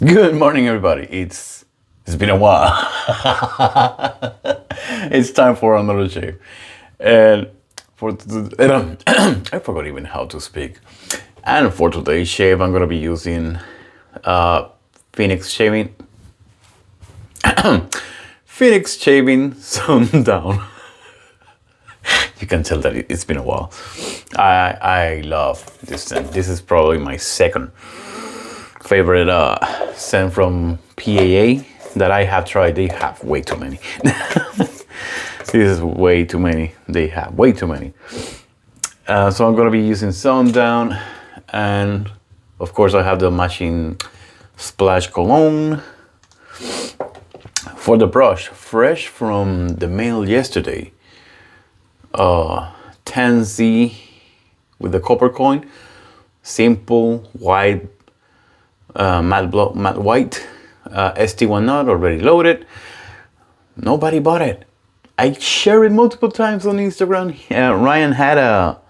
Good morning, everybody. It's been a while. It's time for another shave, and I forgot even how to speak. And for today's shave, I'm gonna be using Phoenix shaving. Phoenix shaving sundown. You can tell that it's been a while. I love this scent. This is probably my second favorite scent from PAA that I have tried. They have way too many. This is way too many. They have way too many. So I'm gonna be using Sundown, and of course I have the matching splash cologne. For the brush, fresh from the mail yesterday. TanZ with the copper coin, simple white, matte white, ST-1 not already loaded. Nobody bought it. I shared it multiple times on Instagram. Ryan had a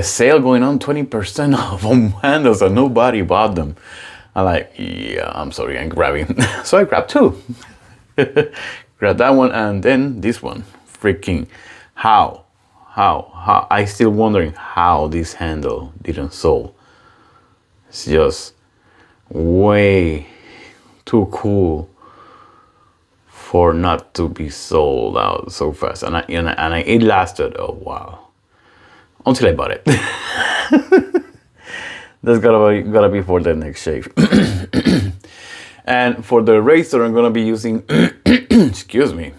sale going on, 20% off on handles, and nobody bought them. I'm like, yeah, I'm sorry, I'm grabbing. So I grabbed two. Grabbed that one and then this one. Freaking how I still wondering how this handle didn't sold. It's just way too cool for not to be sold out so fast, and it lasted a while until I bought it. That's gotta be for the next shave. And for the razor, I'm gonna be using excuse me,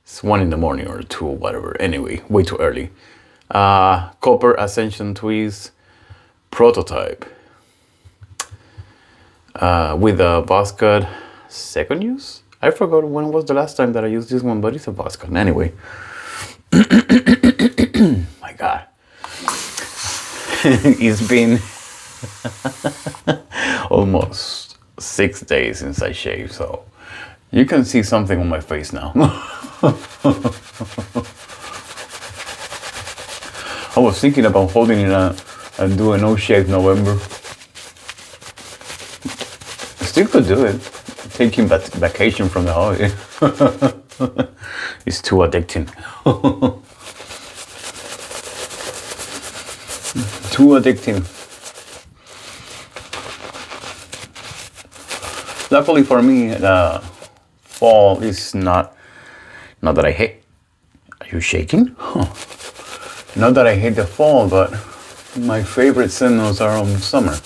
it's 1 in the morning or 2 or whatever, anyway, way too early. Copper Ascension Tweeze prototype with a Voskhod second use. I forgot when was the last time that I used this one, but it's a Voskhod anyway. My God. It's been almost 6 days since I shaved, so you can see something on my face now. I was thinking about holding it and do a no shave November. Still could do it. Taking vacation from the holiday. It's too addicting. Too addicting. Luckily for me, fall is not that I hate. Are you shaking? Huh. Not that I hate the fall, but my favorite signals are on summer.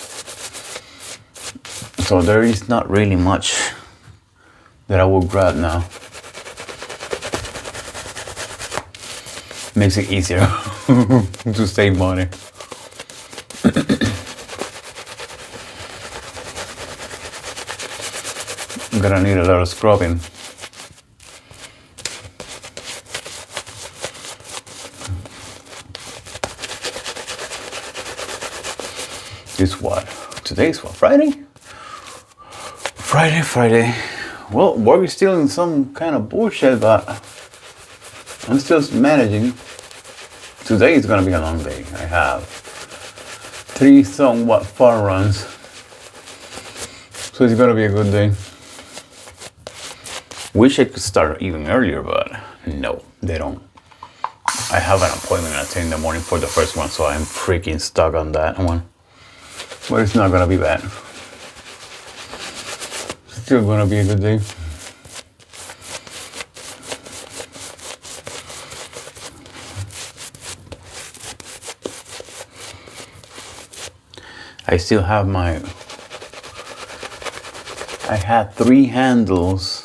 So there is not really much that I will grab now. Makes it easier to save money. I'm gonna need a lot of scrubbing. This what? Today's what? Friday? Friday. Well, work is still in some kind of bullshit, but I'm still managing. Today is gonna be a long day. I have 3 somewhat far runs, so it's gonna be a good day. Wish I could start even earlier, but no, they don't. I have an appointment at 10 in the morning for the first one, so I'm freaking stuck on that one. But it's not gonna be bad. Still gonna be a good day. I still have I had 3 handles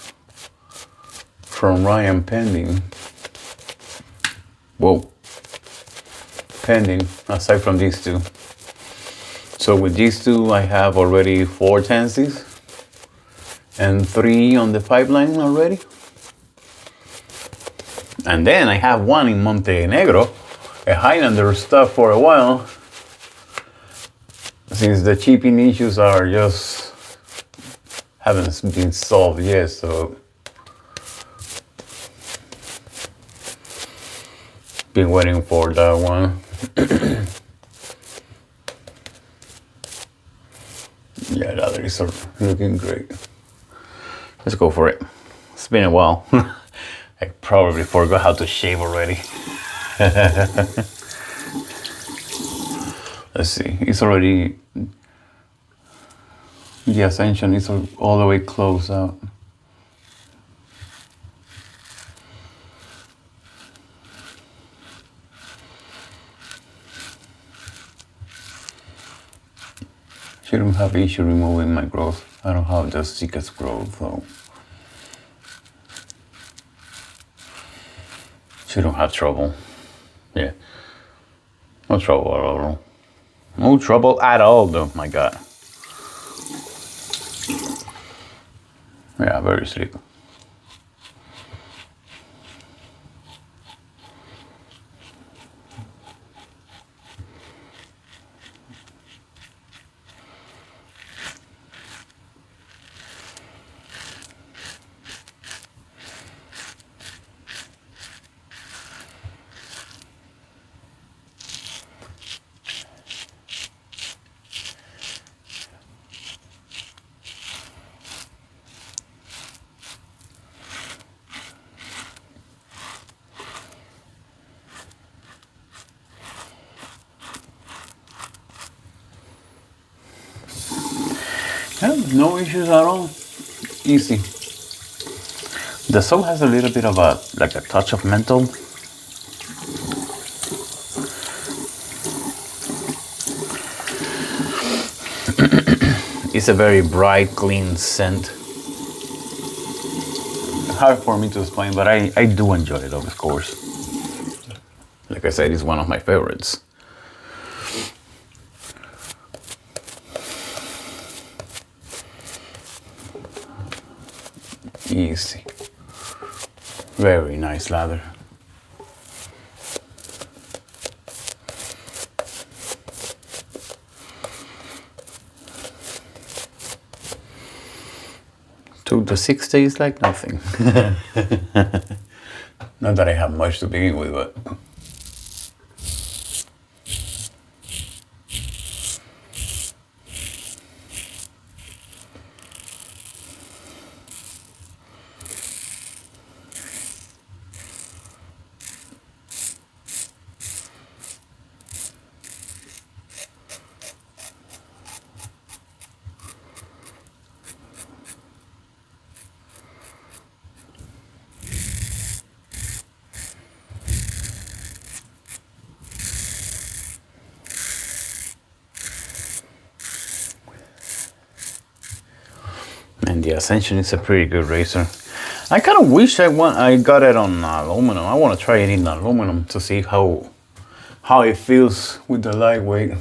from Ryan pending. Whoa. Pending, aside from these 2. So with these 2, I have already 4 TanZs and 3 on the pipeline already. And then I have 1 in Montenegro, a Highlander stuff for a while, since the chipping issues are just haven't been solved yet. So been waiting for that one. Yeah, the others are looking great. Let's go for it. It's been a while. I probably forgot how to shave already. Let's see, it's already, the Ascension is all the way closed out. Shouldn't have issue removing my growth. I don't have the sickest growth though. Shouldn't have trouble. Yeah. No trouble at all. No trouble at all though, my God. Yeah, very sleek. Yeah, no issues at all. Easy. The soap has a little bit of like a touch of menthol. It's a very bright, clean scent. Hard for me to explain, but I do enjoy it, of course. Like I said, it's one of my favorites. Easy. Very nice lather. Took the 6 days like nothing. Not that I have much to begin with, but and the Ascension is a pretty good razor. I kind of wish I got it on aluminum. I want to try it in aluminum to see how it feels with the lightweight.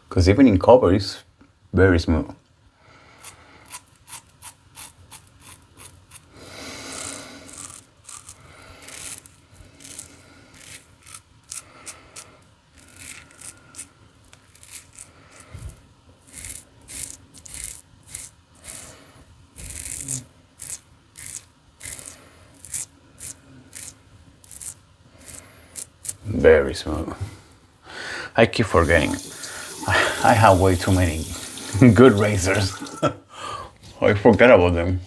Because even in copper, it's very smooth. Very smooth. I keep forgetting. I have way too many good razors. I forget about them.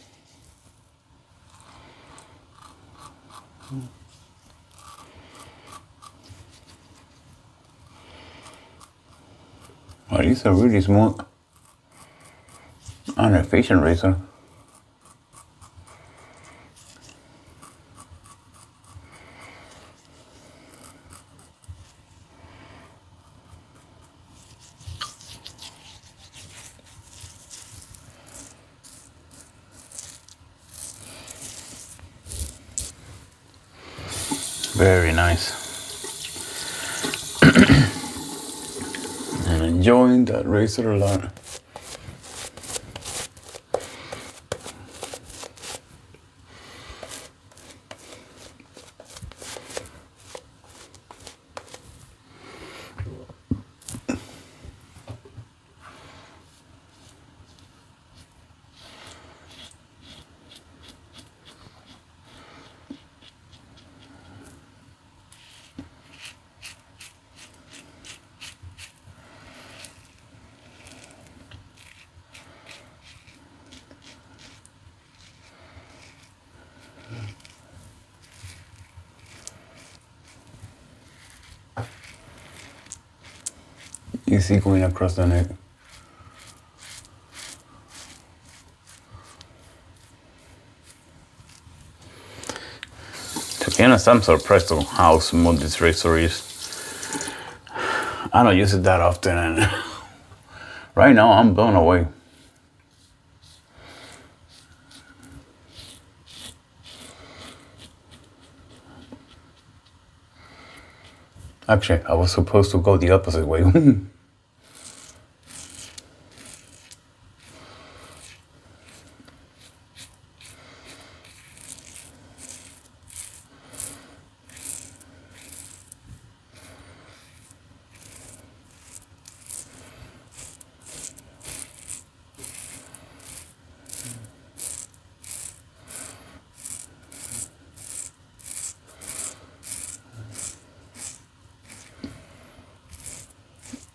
But it's a really smooth and efficient razor. Very nice. I'm enjoying that razor a lot. Easy going across the neck. To be honest, I'm surprised on how smooth this razor is. I don't use it that often, and right now I'm blown away. Actually, I was supposed to go the opposite way.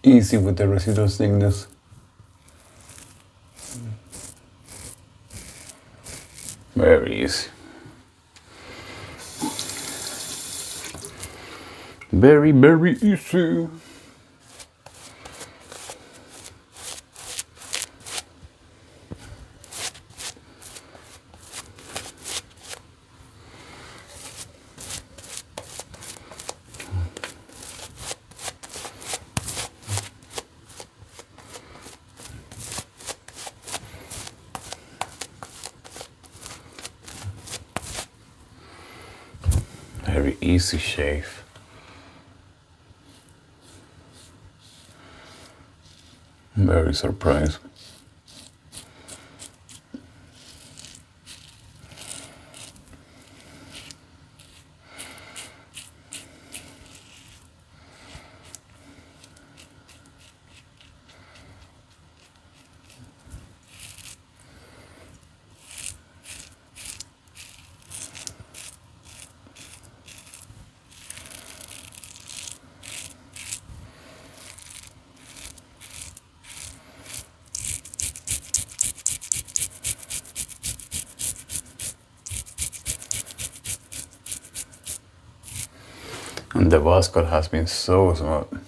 Easy with the residual thickness. Very easy. Very, very easy. Very easy shave. Very surprised. And the Voskhod has been so smooth.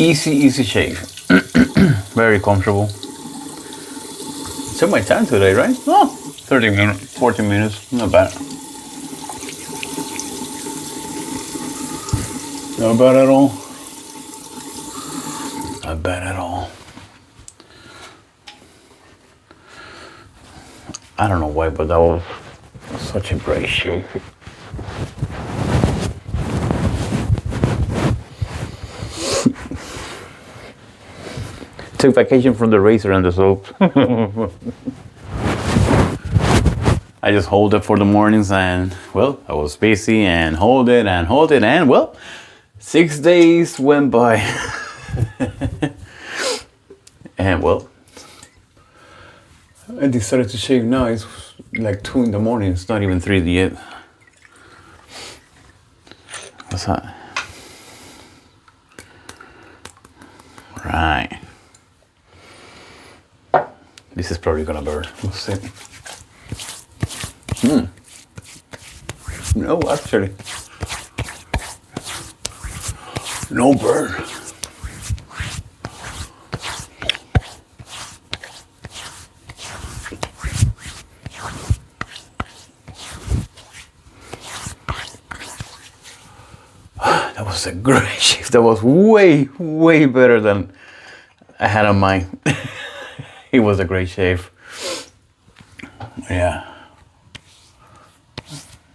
Easy shave. Very comfortable. Took my time today, right? Oh, 30 minutes, 40 minutes, not bad. Not bad at all. Not bad at all. I don't know why, but that was such a great shave. Took vacation from the razor and the soap. I just hold it for the mornings, and well, I was busy and hold it, and well, 6 days went by. And well, I decided to shave now. It's like 2 in the morning. It's not even 3 yet. What's that? Right. This is probably gonna burn. We'll see. No, actually. No burn. was a great shave. That was way, way better than I had on mine. It was a great shave. Yeah.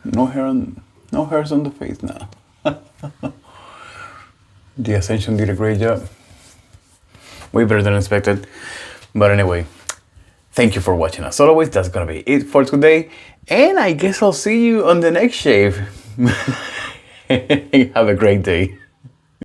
No hairs on the face now. The Ascension did a great job. Way better than expected. But anyway, thank you for watching. As always, that's gonna be it for today. And I guess I'll see you on the next shave. Have a great day.